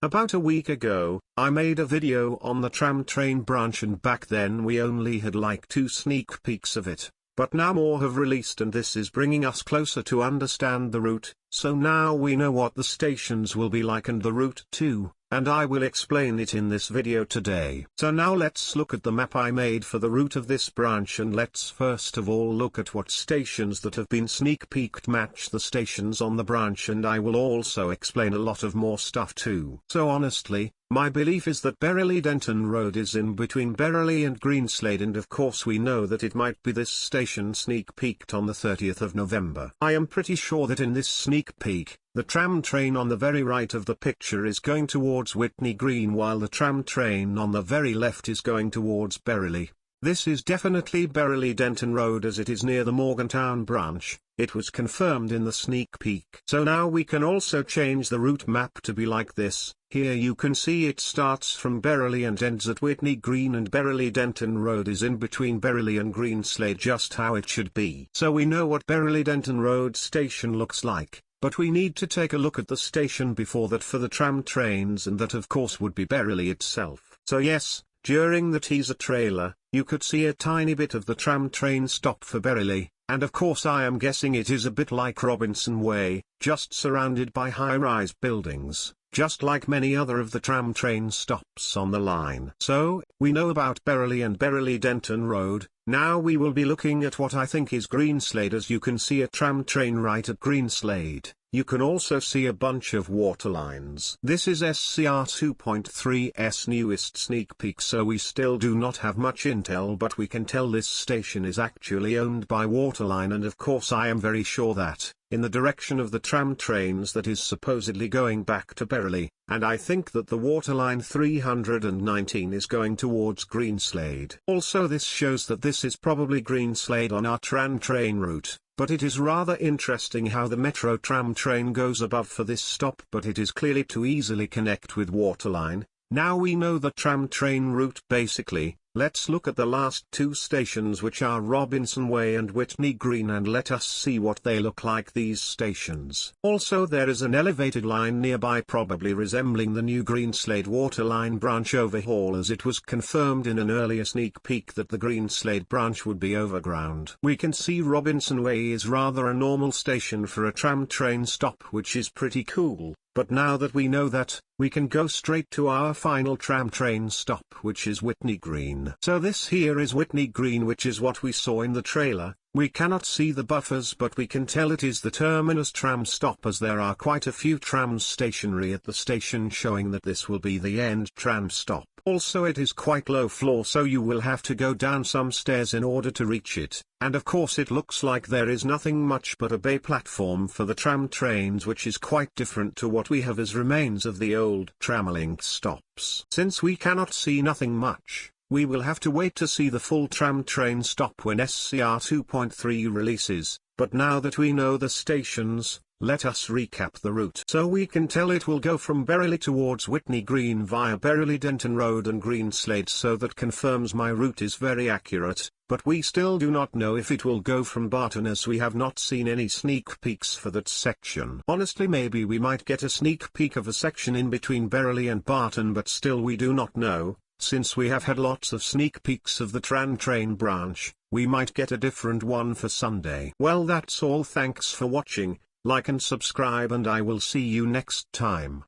About a week ago, I made a video on the tram train branch, and back then we only had like 2 sneak peeks of it. But now more have released, and this is bringing us closer to understand the route, so now we know what the stations will be like and the route too, and I will explain it in this video today. So now let's look at the map I made for the route of this branch, and let's first of all look at what stations that have been sneak peeked match the stations on the branch, and I will also explain a lot of more stuff too. So honestly, my belief is that Berrily-Denton Road is in between Berrily and Greenslade, and of course we know that it might be this station sneak peeked on the 30th of November. I am pretty sure that in this sneak peek, the tram train on the very right of the picture is going towards Witney Green, while the tram train on the very left is going towards Berrily. This is definitely Berrily-Denton Road, as it is near the Morgantown branch. It was confirmed in the sneak peek. So now we can also change the route map to be like this. Here you can see it starts from Berrily and ends at Witney Green, and Berrily-Denton Road is in between Berrily and Greenslade, just how it should be. So we know what Berrily-Denton Road station looks like, but we need to take a look at the station before that for the tram trains, and that of course would be Berrily itself. So yes, during the teaser trailer, you could see a tiny bit of the tram train stop for Berrily, and of course I am guessing it is a bit like Robinson Way, just surrounded by high-rise buildings, just like many other of the tram train stops on the line. So, we know about Berrily and Berrily-Denton Road. Now we will be looking at what I think is Greenslade, as you can see a tram train right at Greenslade. You can also see a bunch of water lines. This is SCR 2.3's newest sneak peek, so we still do not have much intel, but we can tell this station is actually owned by Waterline, and of course I am very sure that, in the direction of the tram trains, that is supposedly going back to Berrily, and I think that the Waterline 319 is going towards Greenslade. Also this shows that this is probably Greenslade on our tram train route. But it is rather interesting how the metro tram train goes above for this stop, but it is clearly to easily connect with Waterline. Now we know the tram train route basically. Let's look at the last 2 stations, which are Robinson Way and Witney Green, and let us see what they look like, these stations. Also there is an elevated line nearby, probably resembling the new Greenslade Waterline branch overhaul, as it was confirmed in an earlier sneak peek that the Greenslade branch would be overground. We can see Robinson Way is rather a normal station for a tram train stop, which is pretty cool. But now that we know that, we can go straight to our final tram train stop, which is Witney Green. So this here is Witney Green, which is what we saw in the trailer. We cannot see the buffers, but we can tell it is the terminus tram stop, as there are quite a few trams stationary at the station, showing that this will be the end tram stop. Also it is quite low floor, so you will have to go down some stairs in order to reach it, and of course it looks like there is nothing much but a bay platform for the tram trains, which is quite different to what we have as remains of the old Tramlink stops. Since we cannot see nothing much, we will have to wait to see the full tram train stop when SCR 2.3 releases, but now that we know the stations, let us recap the route. So we can tell it will go from Berrily towards Witney Green via Berrily-Denton Road and Greenslade, so that confirms my route is very accurate, but we still do not know if it will go from Barton, as we have not seen any sneak peeks for that section. Honestly, maybe we might get a sneak peek of a section in between Berrily and Barton, but still we do not know. Since we have had lots of sneak peeks of the tram train branch, we might get a different one for Sunday. Well, that's all. Thanks for watching. Like and subscribe, and I will see you next time.